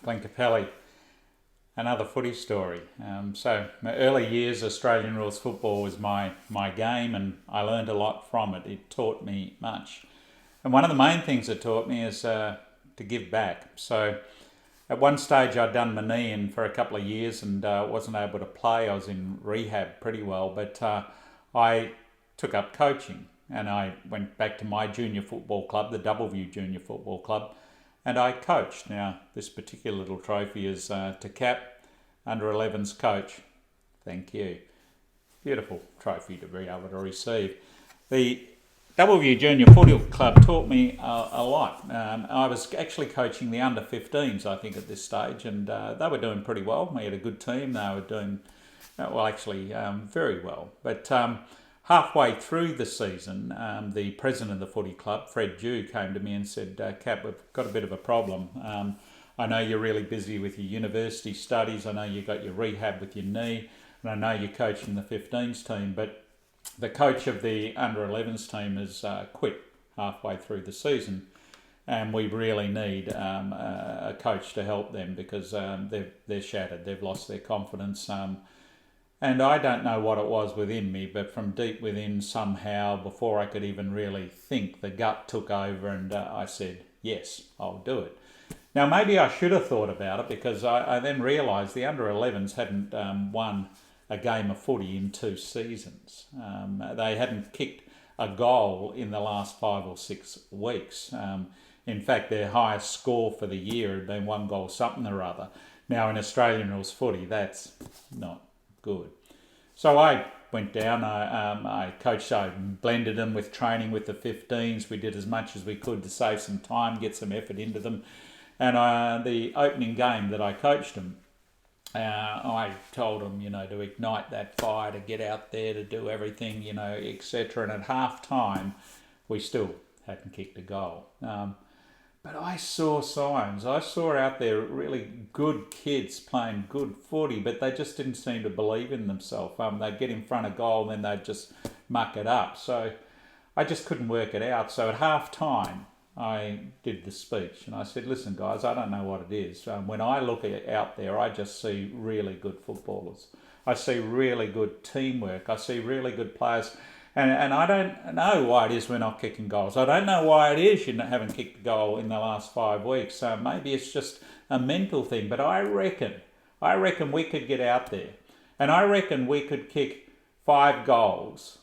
Blankapelli, another footy story. So my early years, Australian rules football was my game, and I learned a lot from it. It taught me much. And one of the main things it taught me is to give back. So at one stage I'd done my knee in for a couple of years and wasn't able to play. I was in rehab pretty well, but I took up coaching and I went back to my junior football club, the Doubleview Junior Football Club, and I coached. Now, this particular little trophy is to Cap, under 11's coach. Thank you. Beautiful trophy to be able to receive. The Doubleview Junior Football Club taught me a lot. I was actually coaching the under 15s, I think, at this stage, and they were doing pretty well. We had a good team. They were doing, very well. But halfway through the season, the president of the footy club, Fred Dew, came to me and said, Cap, we've got a bit of a problem. I know you're really busy with your university studies. I know you've got your rehab with your knee, and I know you're coaching the 15s team, but the coach of the under 11s team has quit halfway through the season, and we really need a coach to help them because they're shattered. They've lost their confidence. And I don't know what it was within me, but from deep within somehow, before I could even really think, the gut took over and I said, yes, I'll do it. Now, maybe I should have thought about it because I then realised the under 11s hadn't won a game of footy in 2 seasons. They hadn't kicked a goal in the last 5 or 6 weeks. In fact, their highest score for the year had been 1 goal something or other. Now, in Australian rules footy, that's not good. So I went down, I coached, I blended them with training with the 15s. We did as much as we could to save some time, get some effort into them. And the opening game that I coached them, I told them, to ignite that fire, to get out there, to do everything, etc. And at half time, we still hadn't kicked a goal. But I saw signs. I saw out there really good kids playing good footy, but they just didn't seem to believe in themselves. They'd get in front of goal and then they'd just muck it up. So I just couldn't work it out. So at half time, I did the speech and I said, listen guys, I don't know what it is. When I look out there, I just see really good footballers. I see really good teamwork. I see really good players. And I don't know why it is we're not kicking goals. I don't know why it is you haven't kicked a goal in the last 5 weeks. Maybe it's just a mental thing. But I reckon we could get out there. And I reckon we could kick 5 goals.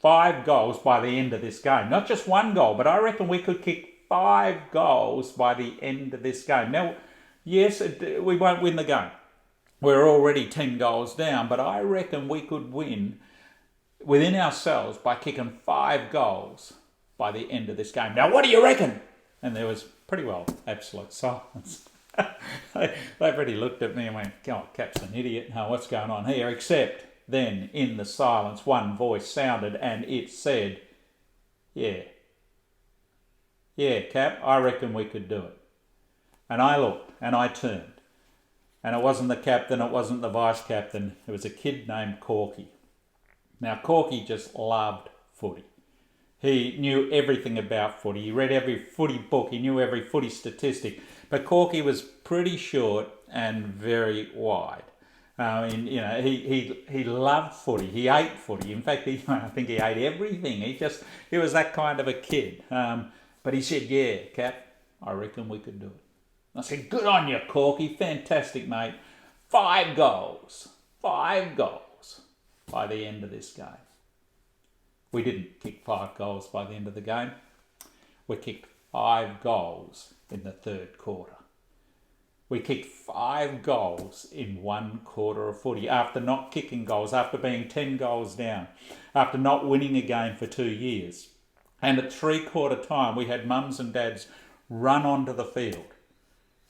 5 goals by the end of this game. Not just 1 goal, but I reckon we could kick 5 goals by the end of this game. Now, yes, we won't win the game. We're already 10 goals down, but I reckon we could win within ourselves by kicking 5 goals by the end of this game. Now, what do you reckon? And there was pretty well absolute silence. They already looked at me and went, oh, Cap's an idiot. No, what's going on here? Except then, in the silence, one voice sounded and it said, yeah, Cap, I reckon we could do it. And I looked and I turned. And it wasn't the captain, it wasn't the vice captain, it was a kid named Corky. Now, Corky just loved footy. He knew everything about footy. He read every footy book. He knew every footy statistic. But Corky was pretty short and very wide. He loved footy. He ate footy. In fact, I think he ate everything. He was that kind of a kid. But he said, yeah, Cap, I reckon we could do it. I said, good on you, Corky. Fantastic, mate. 5 goals. 5 goals by the end of this game. We didn't kick 5 goals by the end of the game. We kicked 5 goals in the 3rd quarter. We kicked 5 goals in 1 quarter of footy after not kicking goals, after being 10 goals down, after not winning a game for 2 years. And at 3-quarter time, we had mums and dads run onto the field.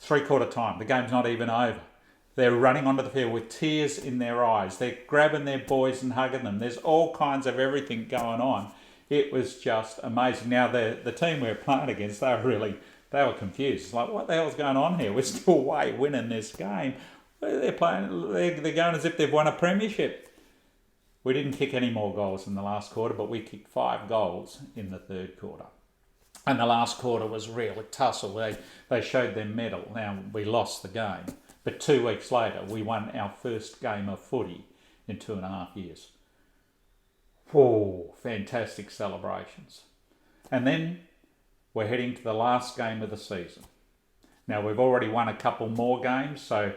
3-quarter time, the game's not even over. They're running onto the field with tears in their eyes. They're grabbing their boys and hugging them. There's all kinds of everything going on. It was just amazing. Now, the team we were playing against, they were confused. It's like, what the hell's going on here? We're still winning this game. They're going as if they've won a premiership. We didn't kick any more goals in the last quarter, but we kicked 5 goals in the 3rd quarter. And the last quarter was really tussle. They showed their mettle. Now, we lost the game. But 2 weeks later, we won our first game of footy in 2.5 years. Whoa, fantastic celebrations. And then we're heading to the last game of the season. Now, we've already won a couple more games, so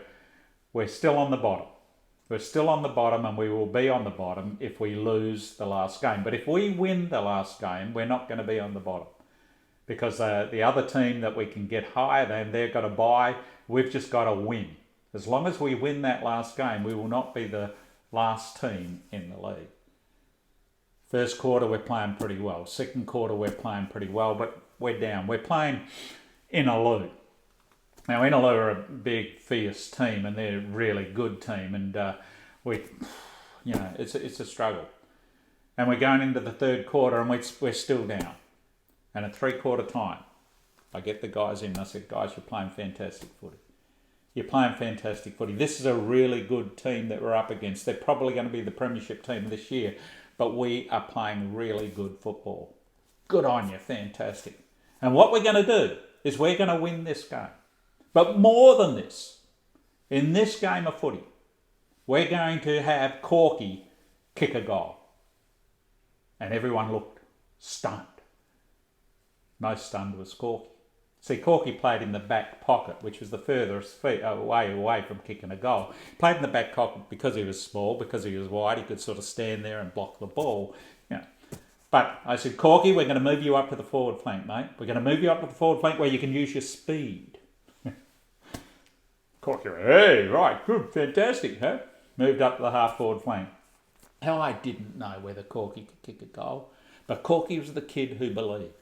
we're still on the bottom. We're still on the bottom, and we will be on the bottom if we lose the last game. But if we win the last game, we're not going to be on the bottom. Because the other team that we can get higher than, they've got to bye. We've just got to win. As long as we win that last game, we will not be the last team in the league. First quarter, we're playing pretty well. Second quarter, we're playing pretty well, but we're down. We're playing Inaloo. Now, Inaloo are a big, fierce team, and they're a really good team, and it's a struggle. And we're going into the third quarter, and we're still down. And at 3/4 time, I get the guys in and I said, guys, you're playing fantastic footy. You're playing fantastic footy. This is a really good team that we're up against. They're probably going to be the premiership team this year, but we are playing really good football. Good on you, fantastic. And what we're going to do is we're going to win this game. But more than this, in this game of footy, we're going to have Corky kick a goal. And everyone looked stunned. Most stunned was Corky. See, Corky played in the back pocket, which was the furthest way away from kicking a goal. Played in the back pocket because he was small, because he was wide. He could sort of stand there and block the ball. But I said, Corky, we're going to move you up to the forward flank, mate. We're going to move you up to the forward flank where you can use your speed. Corky, hey, right, good, fantastic, huh? Moved up to the half forward flank. Now, I didn't know whether Corky could kick a goal, but Corky was the kid who believed.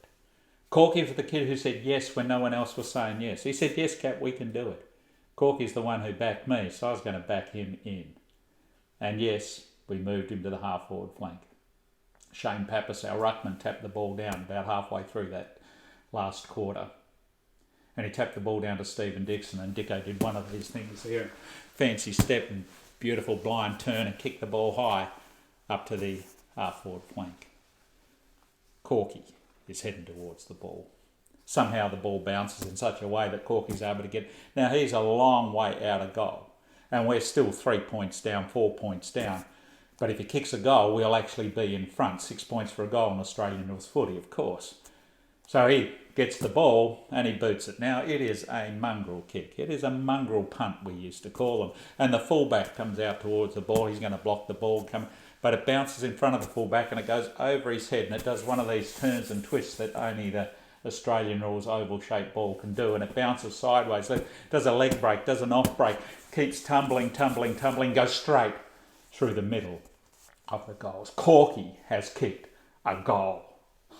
Corky was the kid who said yes when no one else was saying yes. He said, yes, Cap, we can do it. Corky's the one who backed me, so I was going to back him in. And yes, we moved him to the half-forward flank. Shane Pappas, our ruckman, tapped the ball down about halfway through that last quarter. And he tapped the ball down to Stephen Dixon, and Dicko did one of these things here. Fancy step and beautiful blind turn and kicked the ball high up to the half-forward flank. Corky is heading towards the ball. Somehow the ball bounces in such a way that Corky's able to get... Now, he's a long way out of goal, and we're still 3 points down, 4 points down. But if he kicks a goal, we'll actually be in front. 6 points for a goal in Australian rules footy, of course. So he gets the ball and he boots it. Now, it is a mongrel kick. It is a mongrel punt, we used to call them. And the fullback comes out towards the ball. He's going to block the ball, but it bounces in front of the fullback and it goes over his head, and it does one of these turns and twists that only the Australian rules oval-shaped ball can do, and it bounces sideways. So it does a leg break, does an off break, keeps tumbling, goes straight through the middle of the goals. Corky has kicked a goal.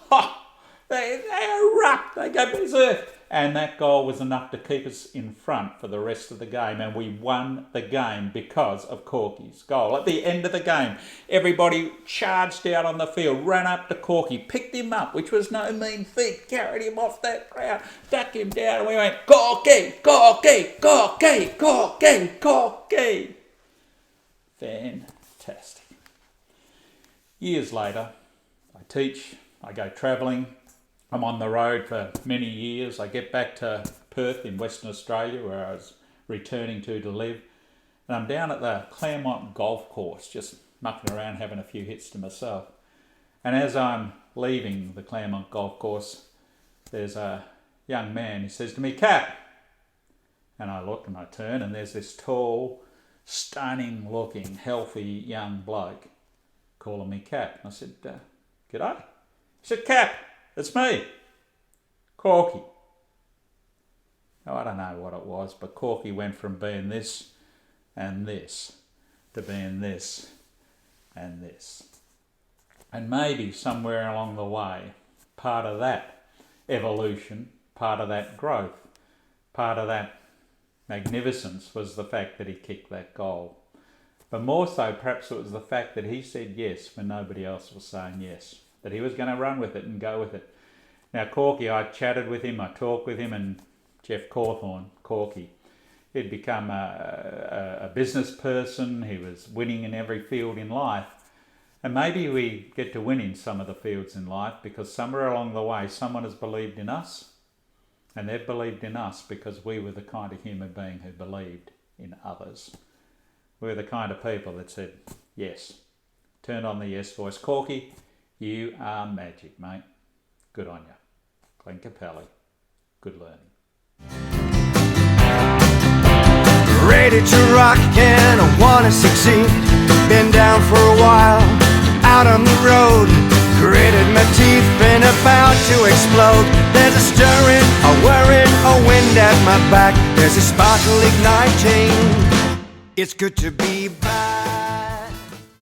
Ha! They erupt, they go berserk. And that goal was enough to keep us in front for the rest of the game, and we won the game because of Corky's goal. At the end of the game, everybody charged out on the field, ran up to Corky, picked him up, which was no mean feat, carried him off that crowd, ducked him down, and we went, Corky, Corky, Corky, Corky, Corky. Fantastic. Years later, I teach, I go travelling, I'm on the road for many years. I get back to Perth in Western Australia, where I was returning to live. And I'm down at the Claremont golf course, just mucking around, having a few hits to myself. And as I'm leaving the Claremont golf course, there's a young man. He says to me, Cap. And I look and I turn, and there's this tall, stunning-looking, healthy young bloke calling me Cap. And I said, G'day. He said, Cap. It's me, Corky. Now, I don't know what it was, but Corky went from being this and this to being this and this. And maybe somewhere along the way, part of that evolution, part of that growth, part of that magnificence was the fact that he kicked that goal. But more so, perhaps it was the fact that he said yes when nobody else was saying yes. That he was going to run with it and go with it. Now, Corky, I chatted with him, I talked with him, and Jeff Cawthorne, Corky, he'd become a business person. He was winning in every field in life. And maybe we get to win in some of the fields in life because somewhere along the way someone has believed in us, and they've believed in us because we were the kind of human being who believed in others. We were the kind of people that said, yes, turned on the yes voice. Corky, you are magic, mate. Good on you. Glenn Capelli, good learning. Ready to rock and I wanna succeed. Been down for a while, out on the road. Gritted my teeth, been about to explode. There's a stirring, a whirring, a wind at my back. There's a sparkle igniting. It's good to be back.